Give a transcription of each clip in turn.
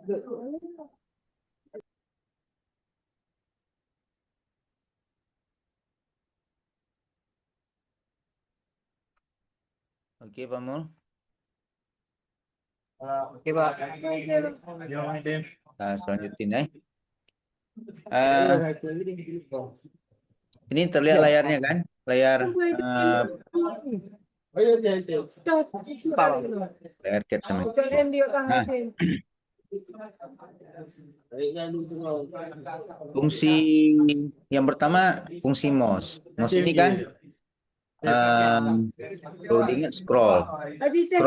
Oke, Pak Mul. Oke, Pak. Nah, selanjutin ya. Eh, ini terlihat layarnya kan? Layar layar cat sama. Nah, fungsi yang pertama fungsi mouse. Mouse ini kan kalau diingat scroll itu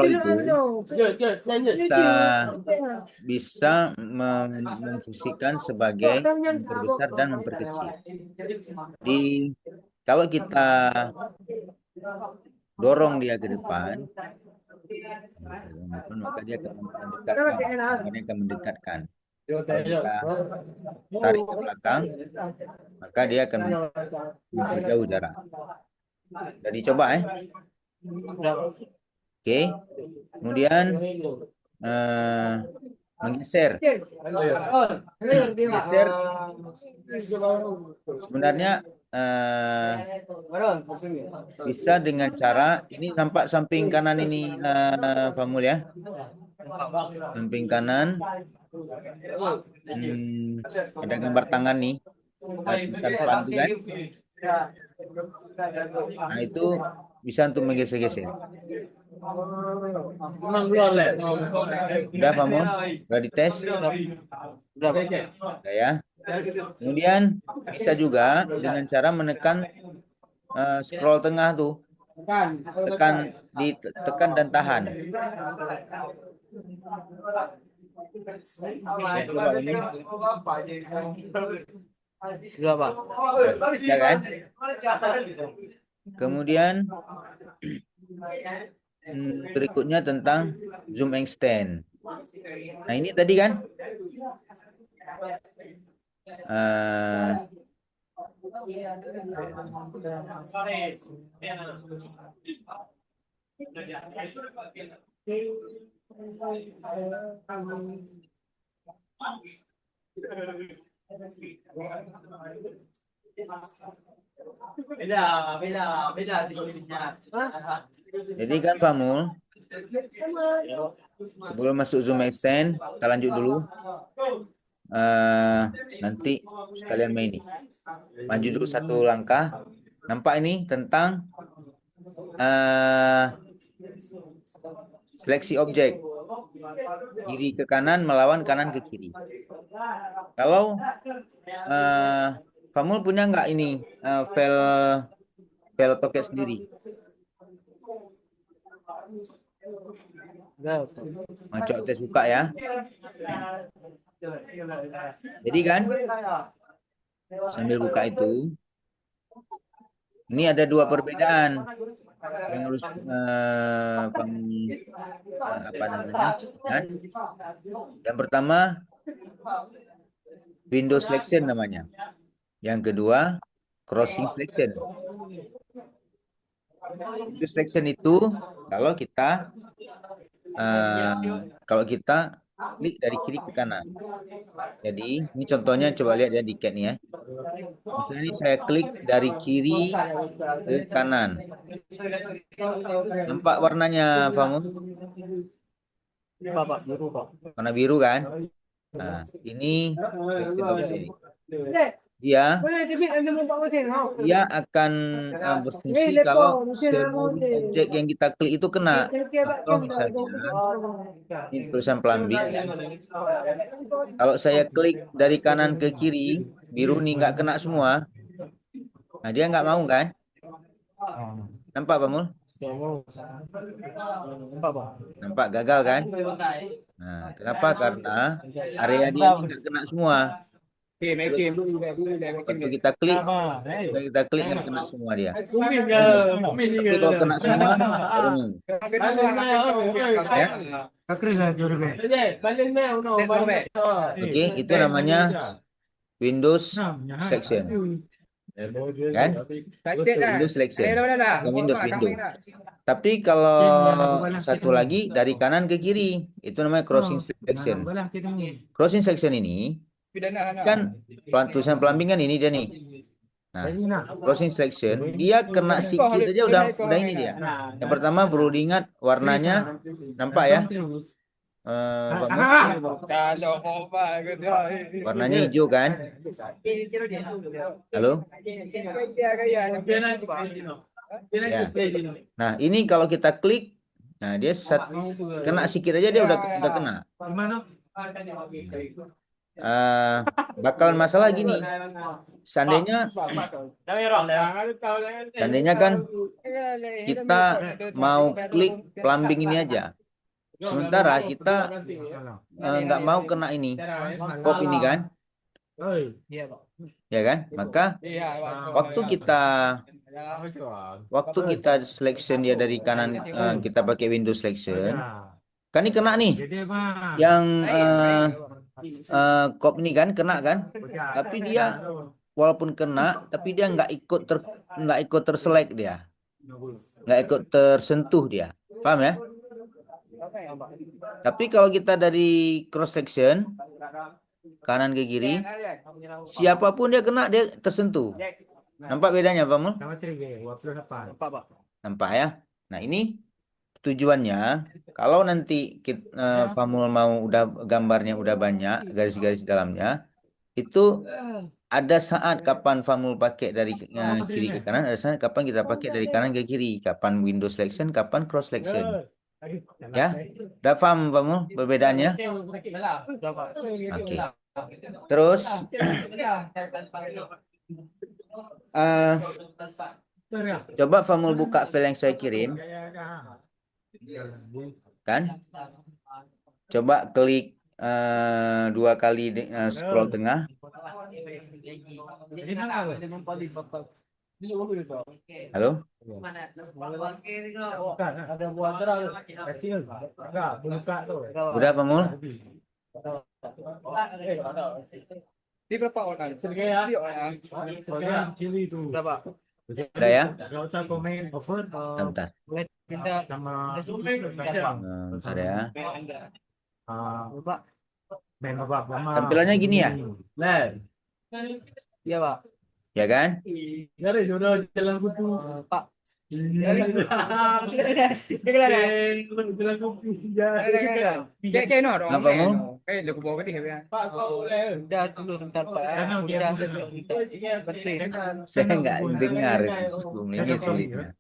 bisa memfungsikan sebagai memperbesar dan memperkecil. Jadi kalau kita dorong dia ke depan, maka dia akan mendekatkan. Kalau kita tarik ke belakang, maka dia akan memperjauh jarak. Jadi coba Oke. Kemudian menggeser. Menggeser sebenarnya bisa dengan cara ini nampak samping kanan ini Pak Mul ya. Samping kanan ada gambar tangan nih. Tulisan pantu kan. Nah itu bisa untuk menggeser-geser. Udah Pak Mul? Udah dites? Udah ya. Kemudian bisa juga dengan cara menekan scroll tengah tuh. Tekan dan tahan. Coba ini. Sudah, Pak. Ya kan? Kemudian berikutnya tentang zoom extend. Nah ini tadi kan beda jadi kan Pak Mul, sebelum masuk zoom extend, kita lanjut dulu. Nanti sekalian main ini. Maju dulu satu langkah. Nampak ini tentang seleksi objek. Kiri ke kanan melawan kanan ke kiri. Kalau Pak Mul punya nggak ini file AutoCAD sendiri? Coba tes buka ya. Jadi kan sambil buka itu, ini ada dua perbedaan yang harus apa namanya? Kan? Yang pertama window selection namanya. Yang kedua crossing selection. Window selection itu kalau kita klik dari kiri ke kanan. Jadi ini contohnya coba lihat ya di CAD nih ya. Misalnya ini saya klik dari kiri ke kanan. Nampak warnanya, Famun? Biru, Pak. Warna biru kan? Nah, ini dia akan berfungsi kalau seluruh objek yang kita klik itu kena. Contoh misalnya ini tulisan plumbing. Kalau saya klik dari kanan ke kiri, biru nih nggak kena semua. Nah dia nggak mau kan? Nampak Pak Mul? Nampak gagal kan? Nah, kenapa? Karena area dia ini nggak kena semua. Waktu kita klik nggak kena semua dia. Tapi kalau kena semua, baru mau. Ya. Oke, itu namanya Windows section. Kan? Windows selection. Bukan Windows. Tapi kalau satu lagi dari kanan ke kiri, itu namanya crossing selection. Crossing selection ini kan tulisan plumbing kan ini dia nih. Nah, crossing selection dia kena sikit aja udah ini dia. Yang pertama perlu diingat warnanya, nampak ya? Warnanya hijau kan? Halo? Ya. Nah, ini kalau kita klik, nah dia kena sikit aja dia udah kena. Bakalan masalah gini. Seandainya kan kita mau klik plumbing ini aja. Sementara kita nggak mau kena ini, kop ini kan? Ya kan? Maka waktu kita selection dia dari kanan, kita pakai Windows selection, kan ini kena nih, yang kop ini kan kena kan? Tapi dia walaupun kena, tapi dia nggak ikut terselect dia, nggak ikut tersentuh dia, paham ya? Tapi kalau kita dari cross section kanan ke kiri, siapapun dia kena dia tersentuh. Nampak bedanya, Pak Mul? Nampak ya? Nah, ini tujuannya kalau nanti Famul mau gambarnya udah banyak, garis-garis dalamnya, itu ada saat kapan Famul pakai dari kiri ke kanan, ada saat kapan kita pakai dari kanan ke kiri, kapan Windows selection, kapan cross selection. Ya, udah paham Famul perbedaannya? Oke. Terus coba Famul buka file yang saya kirim. Kan? Coba klik 2 kali scroll tengah. Halo? Udah Famul? Di berapa orang? Berapa? Udah ya? Gak usah komen over. Bentar. Sama Bentar ya. Bapak. Tampilannya gini ya? Iya, Pak. Ya kan? Dari sudah jalan kutu. Pak. Apa Mul? Udah dulu sebentar Pak. Udah Saya nggak dengar itu sebelum ini sulitnya.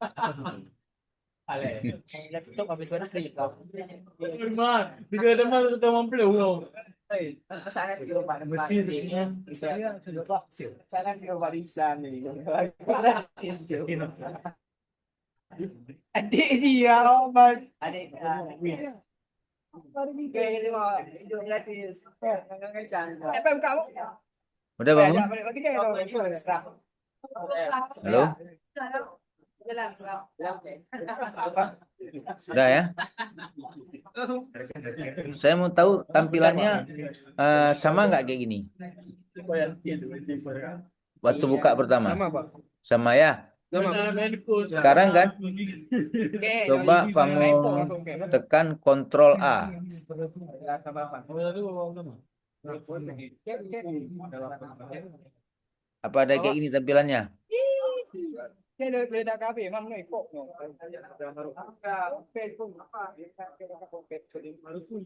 Laptop habis mana klik. Tidak ada mana kita mampu. Sana di rumah Mesin ini. sana di rumah Lisa nih. Adik dia, Oman. Adik. Kamu. Udah Bang Mul? Halo? Sudah ya? Saya mau tahu tampilannya sama nggak kayak gini? Waktu buka pertama. Sama, Pak. Sama ya? Sekarang kan? Coba kamu tekan Ctrl A. Apa ada kayak gini tampilannya?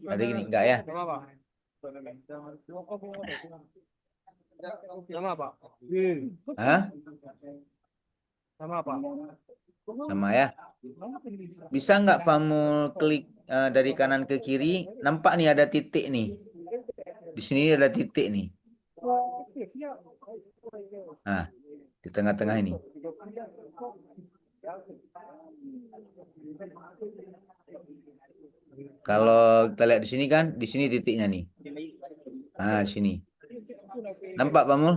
Ada gini enggak ya? Sama, Pak. Hah? Sama, Pak. Sama ya? Bisa nggak kamu klik dari kanan ke kiri? Nampak nih ada titik nih. Di sini ada titik nih. Nah, di tengah-tengah ini. Kalau kita lihat di sini kan, di sini titiknya nih. Nah, di sini. Nampak Pak Mul?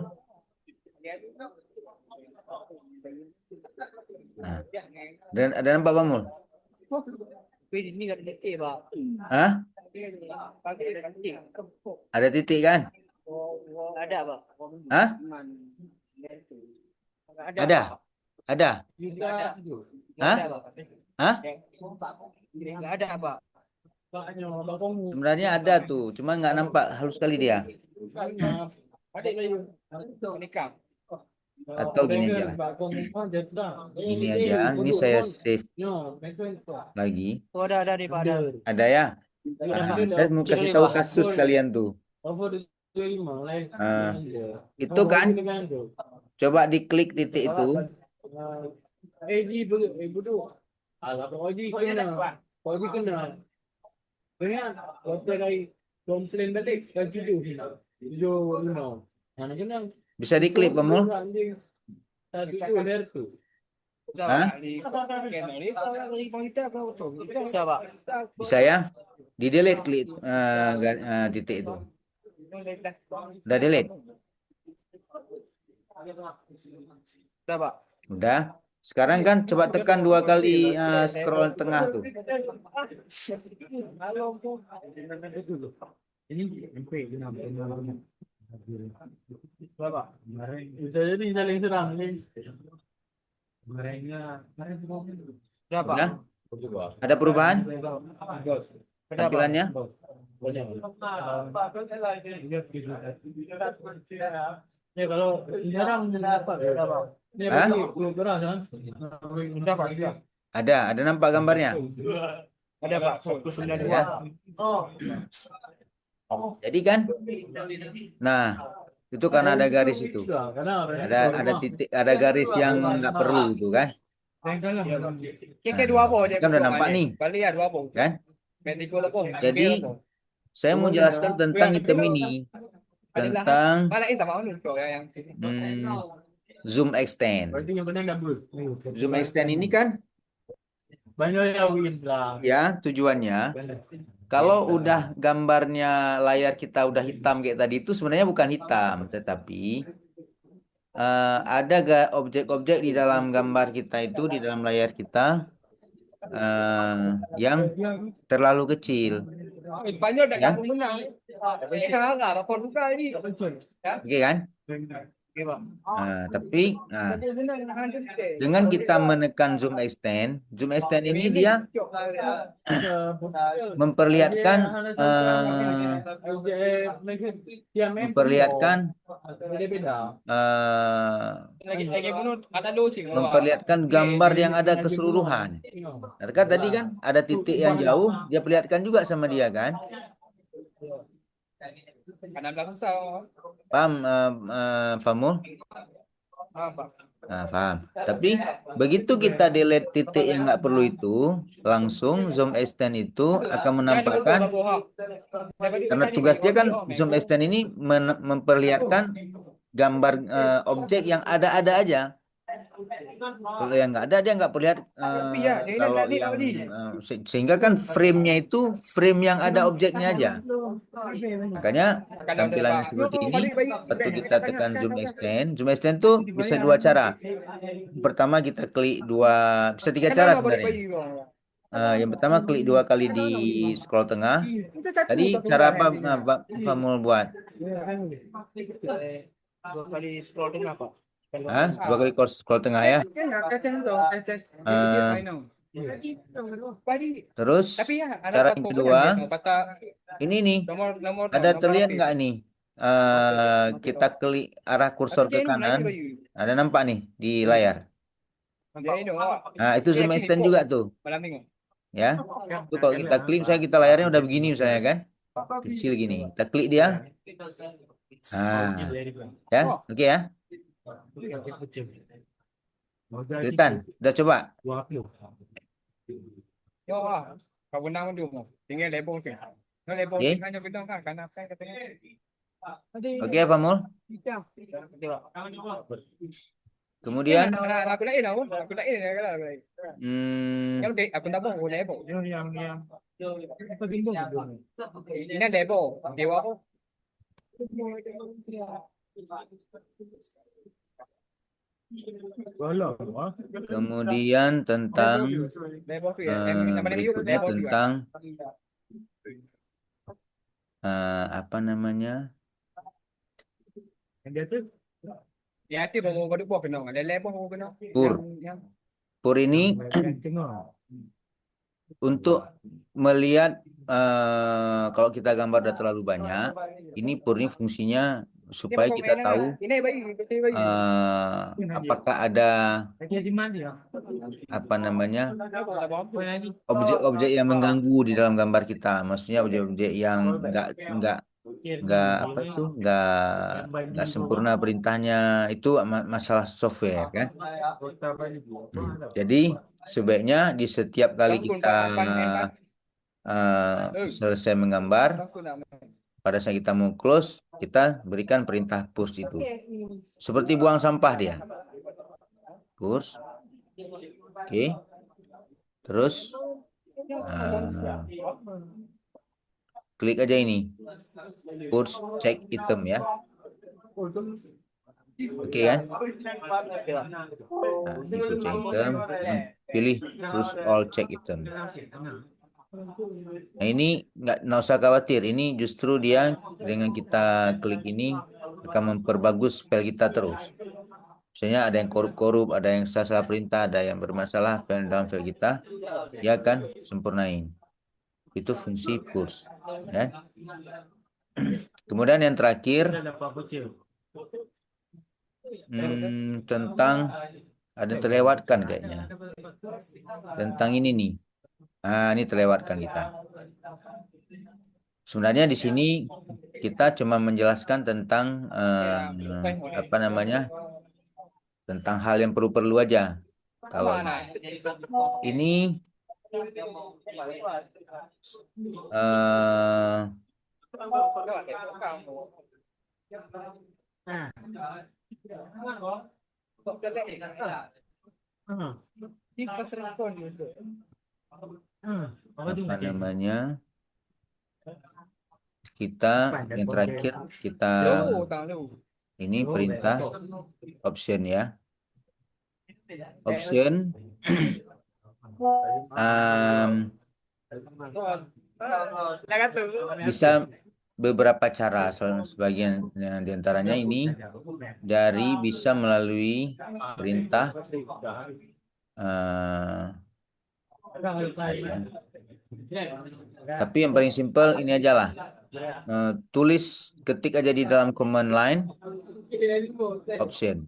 Nah. Dan ada nampak Pak Mul? Ini nggak ada titik, Pak. Hah? Ada titik kan? Ada, Pak. Hah? Ada, ada. Nggak ada. Hah? Nggak ada, Pak. Hah? Nggak ada, Pak. Sebenarnya ada tuh, cuma nggak nampak halus sekali dia. Ini Kang. Atau gini aja lah. Ini aja, ini saya save lagi. Oh, ada nih, Pak. Ada. Ada ya? Ada, Nah, Pak. saya mau Cek kasih nih, tahu Pak. kasus kalian tuh. Nah, itu kan, coba diklik titik itu. Bisa diklik, Pemul? Bisa, Hah? Pak. Bisa, Pak. Bisa ya? Di delete klik titik itu. Udah delete? Bisa, Pak. Udah. Sekarang kan coba tekan 2 kali scroll tengah tuh. Bisa, Pak. Bisa jadi saling serang nih. Udah, Pak. Udah? Ada perubahan Udah, Pak. tampilannya? Ya kalau serang apa? Ini Udah, Pak. apa Hah? sih? Belum keras kan? Udah, Pak. Udah. Ada nampak gambarnya? Ada, Pak. 192. Ya. Jadi kan? Nah, itu karena ada garis itu. Ada titik, ada garis yang nggak perlu itu kan? Kayak dua apa aja. Kan udah nampak nih, Kali ya dua apa. kan? Pendiko apa? Jadi saya mau jelaskan tentang item ini, tentang Mana ini mau nunjuk yang sini. zoom extend. Berarti yang benar nggak bro? Zoom extend ini kan, Banyak yang win lah. ya tujuannya. Kalau udah gambarnya layar kita udah hitam kayak tadi itu sebenarnya bukan hitam, tetapi ada objek-objek di dalam gambar kita itu di dalam layar kita yang terlalu kecil. Spanyol udah Ya. kamu menang. Nggak rapor buka ini. Oke kan? Tapi dengan kita menekan zoom extend ini dia memperlihatkan memperlihatkan gambar yang ada keseluruhan. Nah, kan tadi kan ada titik yang jauh, dia perlihatkan juga sama dia kan? Paham, Famul? Nah, paham. Tapi begitu kita delete titik yang nggak perlu itu, langsung zoom extend itu akan menampakkan, karena tugas dia kan zoom extend ini memperlihatkan gambar objek yang ada-ada aja. Kalau yang nggak ada dia nggak perlihat. Kalau yang sehingga kan frame-nya itu frame yang ada objeknya aja. Makanya tampilannya seperti ini waktu kita tekan zoom extend. Zoom extend tuh bisa dua cara. Pertama kita klik bisa tiga cara sebenarnya. Yang pertama klik 2 kali di scroll tengah. Tadi cara apa Pak mau buat? 2 kali scroll tengah, Pak. 2 kali scroll tengah ya. Terus cara yang kedua, ini nih ada terlihat nggak nih? Kita klik arah kursor ke kanan, ada nampak nih di layar. Nah itu zoom extend juga tuh, ya. Itu kalau kita klik, misalnya kita layarnya udah begini misalnya kan, kecil gini, kita klik dia. Nah, ya, oke ya. Kelihatan, udah coba. Oke, Pak Mul. Kemudian kemudian tentang berikutnya tentang apa namanya? Ya, itu mau pada buah kenal. Ada lebar mau kenal. Pur. Yang Pur ini untuk melihat kalau kita gambar udah terlalu banyak, ini pur ini fungsinya ini supaya pokok kita mainan tahu lah. Ini bayi, ini bayi. apakah ada apa namanya objek-objek yang mengganggu di dalam gambar kita. Maksudnya objek-objek yang nggak apa itu nggak sempurna perintahnya itu masalah software kan. Jadi sebaiknya di setiap kali Bang kun kita papan main kan. selesai menggambar, Bang kun nama. pada saat kita mau close, kita berikan perintah push itu. Seperti buang sampah dia. Push. Oke. Terus klik aja ini. Push check item ya. Oke kan? Nah, ini push check item. Pilih push all check item. Nah ini nggak usah khawatir. Ini justru dia dengan kita klik ini akan memperbagus file kita terus. Misalnya ada yang korup-korup, ada yang salah perintah, ada yang bermasalah file dalam file kita, dia akan sempurnain. Itu fungsi push. Ya. Kemudian yang terakhir tentang ada yang terlewatkan kayaknya. Tentang ini nih. Nah, ini terlewatkan kita. Sebenarnya di sini kita cuma menjelaskan tentang apa namanya? Tentang hal yang perlu-perlu aja. Kalau ini apa namanya? Kita yang terakhir kita ini perintah option ya. Option bisa beberapa cara. Sebagian diantaranya ini dari bisa melalui perintah tapi yang paling simpel ini aja lah. Tulis ketik aja di dalam command line option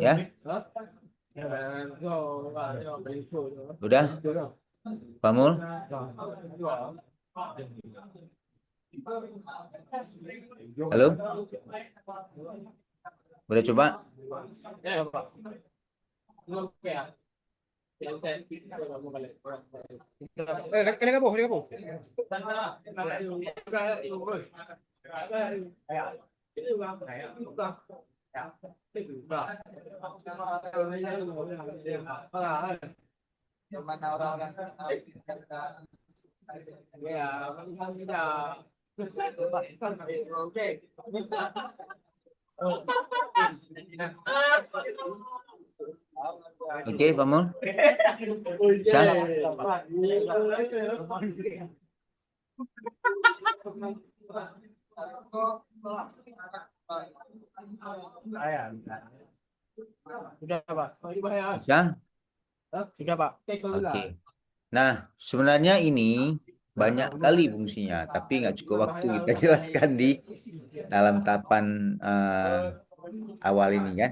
ya. Udah Pamul? Halo? Boleh coba? Kena kapo, kena kapo. Mana orang-orang ya, sudah. Oke. Oke, Pamul? Bisa? Sudah, Pak. Bisa? Sudah, Pak. Oke. Nah, sebenarnya ini banyak kali fungsinya, tapi nggak cukup waktu kita jelaskan di dalam tahapan awal ini kan.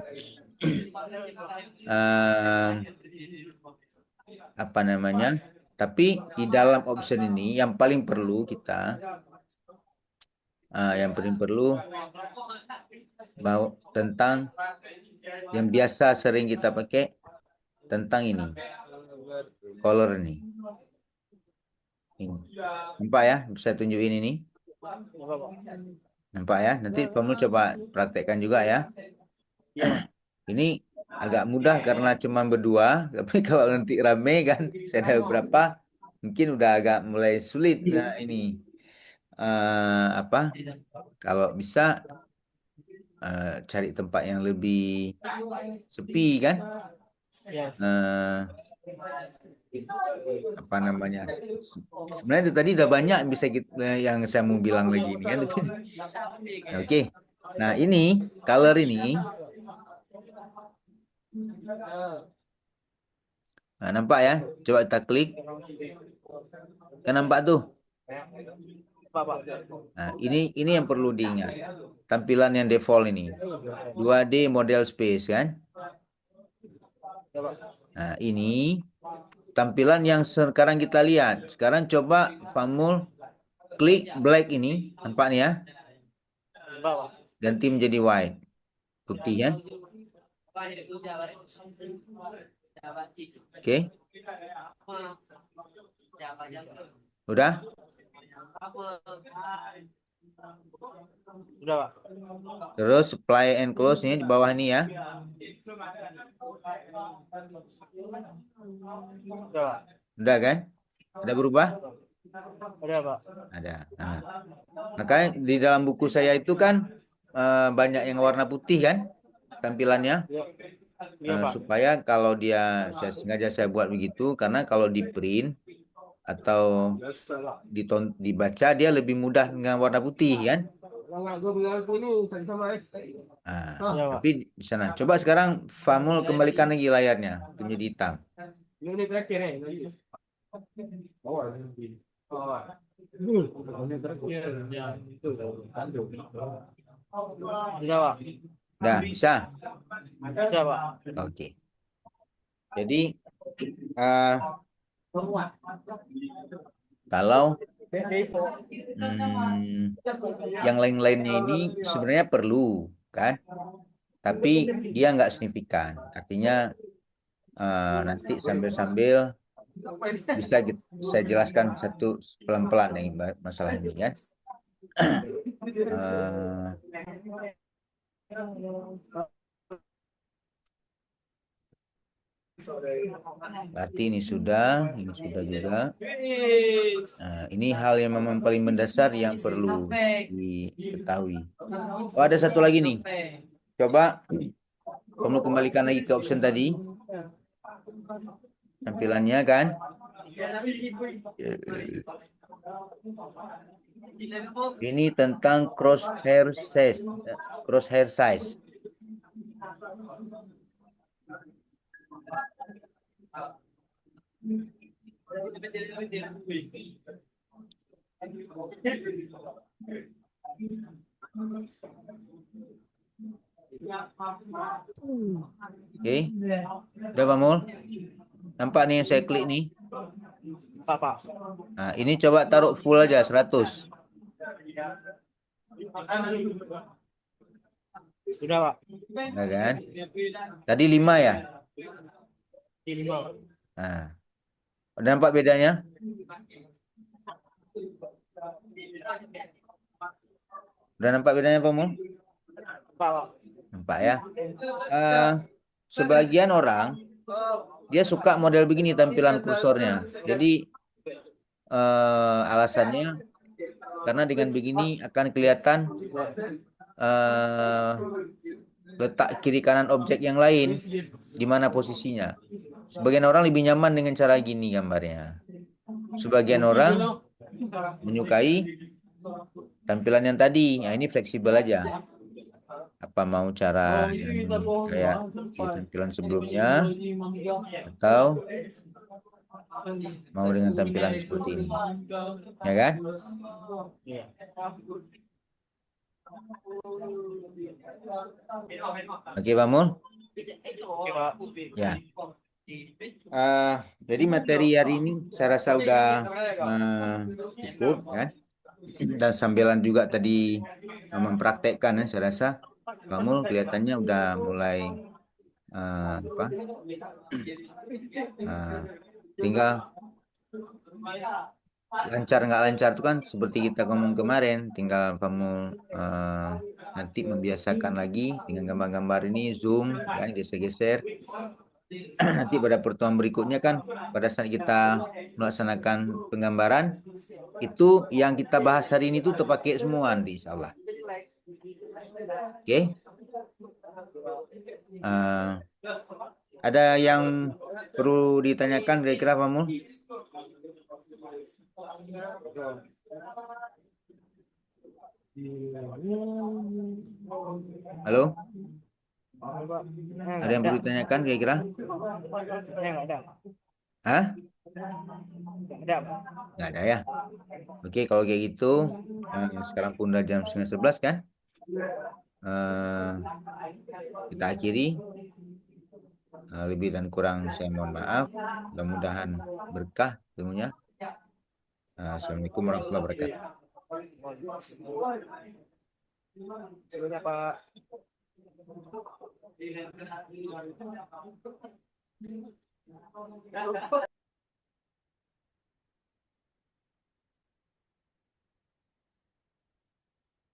Apa namanya? Tapi di dalam option ini yang paling perlu kita, yang paling perlu tentang yang biasa sering kita pakai tentang ini, color ini. Nampak ya? Bisa tunjukin ini. Nampak ya? Nanti kamu coba praktekkan juga ya. Ini agak mudah karena cuma berdua, tapi kalau nanti rame kan, saya ada beberapa, mungkin udah agak mulai sulit. Nah ini apa? Kalau bisa cari tempat yang lebih sepi kan? Apa namanya? Sebenarnya itu tadi udah banyak bisa kita, yang saya mau bilang lagi ini kan. Oke. Nah, ini color ini. Nah, nampak ya? Coba kita klik. Kan nampak tuh. Nah, ini yang perlu diingat. Tampilan yang default ini. 2D model space kan? Nah, ini tampilan yang sekarang kita lihat. Sekarang coba Famul klik black ini. Nampak nih ya? Ganti menjadi white. Putih kan? Oke. Udah? Udah, Pak. Terus apply and close nya di bawah ini ya. Udah, Pak. Udah kan? Ada berubah? Udah, Pak. Ada. Nah, makanya di dalam buku saya itu kan banyak yang warna putih kan tampilannya. Iya. Iya, Pak. Supaya kalau saya sengaja saya buat begitu karena kalau di print atau dibaca dia lebih mudah dengan warna putih kan. Nah, Iya, Pak. tapi di sana. Coba sekarang Famul kembalikan lagi layarnya menjadi hitam. Ini terakhir nih. Ini terakhir. Ya, itu. Udah, Pak. Nah, bisa. Bisa, Pak. Oke. Jadi eh, kalau yang lain-lainnya ini sebenarnya perlu kan, tapi dia nggak signifikan. Artinya nanti sambil-sambil bisa saya jelaskan satu pelan-pelan nih masalah ini ya. Berarti ini sudah juga. Ini hal yang memang paling mendasar yang perlu diketahui. Oh, ada satu lagi nih. Coba kamu kembalikan lagi ke option tadi. Tampilannya kan. Ini tentang crosshair size. Oke. Udah Pak Mul? Nampak nih yang saya klik nih. Pak. Nah, ini coba taruh full aja 100. Sudah, Pak. Nah, kan? Tadi 5 ya? 5. Nah. Udah nampak bedanya? Udah nampak bedanya Pak Mul? Pak. Nampak ya? Sebagian orang dia suka model begini tampilan kursornya. Jadi alasannya karena dengan begini akan kelihatan letak kiri kanan objek yang lain di mana posisinya. Sebagian orang lebih nyaman dengan cara gini gambarnya. Sebagian orang menyukai tampilan yang tadi. Nah, ini fleksibel aja. Apa mau cara yang kayak di tampilan sebelumnya atau mau dengan tampilan seperti ini, ya kan? Oke, Pak Mul? Ya. Jadi materi hari ini saya rasa udah cukup kan? Dan sambilan juga tadi mempraktekkan ya, saya rasa Pak Mul kelihatannya udah mulai tinggal lancar nggak lancar itu kan seperti kita ngomong kemarin, tinggal kamu nanti membiasakan lagi dengan gambar-gambar ini, zoom kan, geser-geser. Nanti pada pertemuan berikutnya kan pada saat kita melaksanakan penggambaran itu yang kita bahas hari ini tuh terpakai semua nanti insya Allah. Oke. Ada yang perlu ditanyakan kira-kira Pak Mul? Halo, Pak. ada yang perlu ditanyakan kira-kira? Nggak ada. Hah? Nggak ada, Pak. Nggak ada ya? Oke, kalau kayak gitu, sekarang pun udah jam 10:30 kan? Eh, kita akhiri. Lebih dan kurang saya mohon maaf. Mudah-mudahan berkah ilmunya. Assalamualaikum warahmatullahi wabarakatuh. Sudah, Pak.